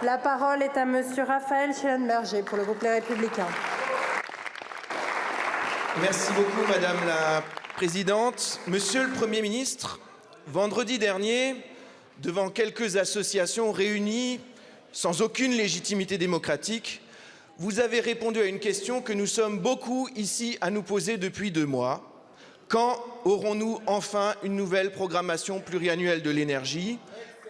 La parole est à Monsieur Raphaël Schellenberger pour le groupe Les Républicains. Merci beaucoup, Madame la Présidente. Monsieur le Premier ministre, vendredi dernier, devant quelques associations réunies sans aucune légitimité démocratique, vous avez répondu à une question que nous sommes beaucoup ici à nous poser depuis 2 mois. Quand aurons-nous enfin une nouvelle programmation pluriannuelle de l'énergie?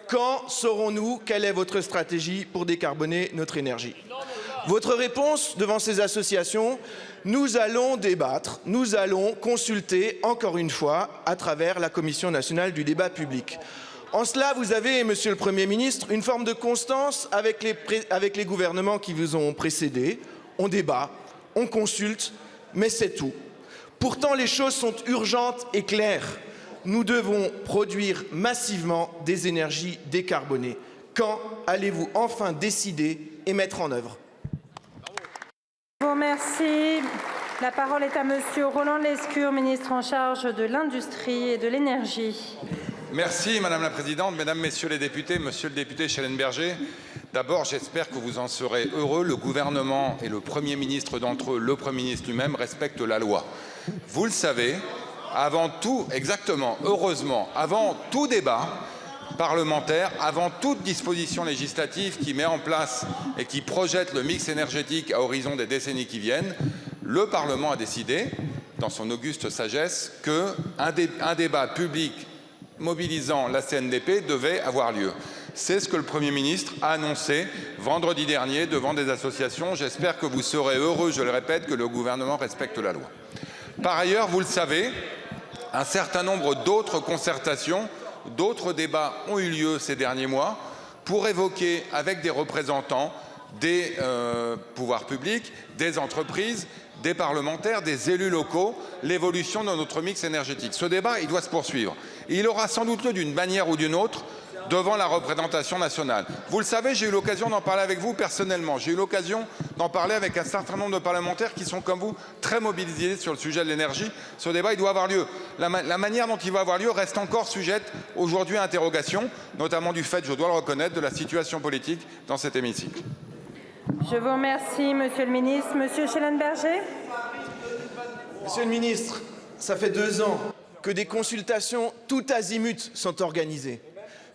Quand saurons-nous quelle est votre stratégie pour décarboner notre énergie? Votre réponse devant ces associations: nous allons débattre, nous allons consulter encore une fois à travers la Commission nationale du débat public. En cela, vous avez, Monsieur le Premier ministre, une forme de constance avec les gouvernements qui vous ont précédé. On débat, on consulte, mais c'est tout. Pourtant, les choses sont urgentes et claires. Nous devons produire massivement des énergies décarbonées. Quand allez-vous enfin décider et mettre en œuvre? Je vous remercie. La parole est à Monsieur Roland Lescure, ministre en charge de l'Industrie et de l'Énergie. Merci Madame la Présidente, Mesdames, Messieurs les députés, Monsieur le député Schellenberger. D'abord, j'espère que vous en serez heureux. Le gouvernement et le Premier ministre d'entre eux, le Premier ministre lui-même, respectent la loi. Vous le savez, avant tout, exactement, heureusement, avant tout débat parlementaire, avant toute disposition législative qui met en place et qui projette le mix énergétique à horizon des décennies qui viennent, le Parlement a décidé, dans son auguste sagesse, qu'un débat public mobilisant la CNDP devait avoir lieu. C'est ce que le Premier ministre a annoncé vendredi dernier devant des associations. J'espère que vous serez heureux, je le répète, que le gouvernement respecte la loi. Par ailleurs, vous le savez, un certain nombre d'autres concertations, d'autres débats ont eu lieu ces derniers mois pour évoquer avec des représentants des pouvoirs publics, des entreprises, des parlementaires, des élus locaux, l'évolution de notre mix énergétique. Ce débat, il doit se poursuivre. Et il aura sans doute lieu d'une manière ou d'une autre devant la représentation nationale. Vous le savez, j'ai eu l'occasion d'en parler avec vous personnellement. J'ai eu l'occasion d'en parler avec un certain nombre de parlementaires qui sont, comme vous, très mobilisés sur le sujet de l'énergie. Ce débat, il doit avoir lieu. La manière dont il va avoir lieu reste encore sujette aujourd'hui à interrogation, notamment du fait, je dois le reconnaître, de la situation politique dans cet hémicycle. Je vous remercie, Monsieur le ministre. Monsieur Schellenberger. Monsieur le ministre, ça fait 2 ans que des consultations tout azimut sont organisées,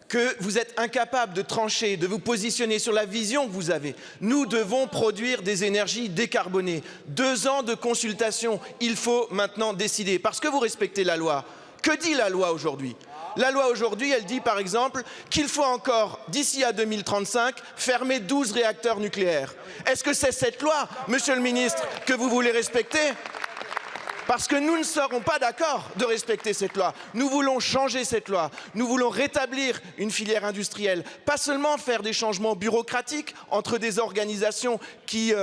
que vous êtes incapable de trancher, de vous positionner sur la vision que vous avez. Nous devons produire des énergies décarbonées. 2 ans de consultation, il faut maintenant décider, parce que vous respectez la loi. Que dit la loi aujourd'hui? La loi aujourd'hui, elle dit par exemple qu'il faut encore, d'ici à 2035, fermer 12 réacteurs nucléaires. Est-ce que c'est cette loi, Monsieur le ministre, que vous voulez respecter? Parce que nous ne serons pas d'accord de respecter cette loi. Nous voulons changer cette loi. Nous voulons rétablir une filière industrielle. Pas seulement faire des changements bureaucratiques entre des organisations qui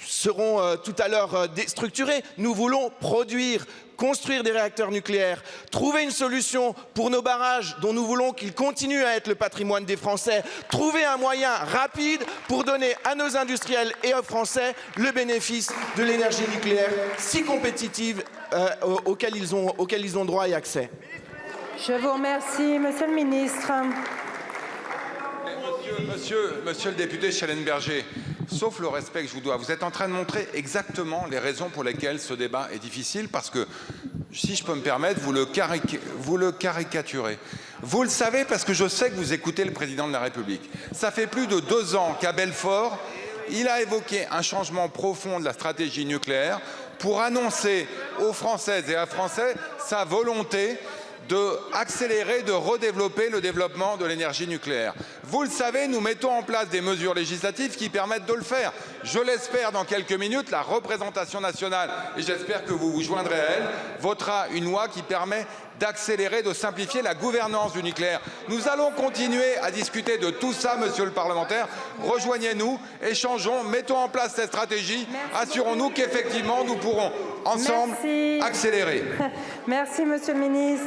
seront tout à l'heure déstructurées. Nous voulons produire, construire des réacteurs nucléaires, trouver une solution pour nos barrages dont nous voulons qu'ils continuent à être le patrimoine des Français, trouver un moyen rapide pour donner à nos industriels et aux Français le bénéfice de l'énergie nucléaire si compétitive auquel ils ont droit et accès. Je vous remercie, Monsieur le ministre. Monsieur le député Schellenberger, sauf le respect que je vous dois, vous êtes en train de montrer exactement les raisons pour lesquelles ce débat est difficile, parce que, si je peux me permettre, vous le caricaturez. Vous le savez parce que je sais que vous écoutez le président de la République. Ça fait plus de 2 ans qu'à Belfort, il a évoqué un changement profond de la stratégie nucléaire pour annoncer aux Françaises et aux Français sa volonté d'accélérer, de redévelopper le développement de l'énergie nucléaire. Vous le savez, nous mettons en place des mesures législatives qui permettent de le faire. Je l'espère dans quelques minutes, la représentation nationale, et j'espère que vous vous joindrez à elle, votera une loi qui permet d'accélérer, de simplifier la gouvernance du nucléaire. Nous allons continuer à discuter de tout ça, monsieur le parlementaire. Rejoignez-nous, échangeons, mettons en place cette stratégie. Assurons-nous qu'effectivement nous pourrons ensemble accélérer. Merci, monsieur le ministre.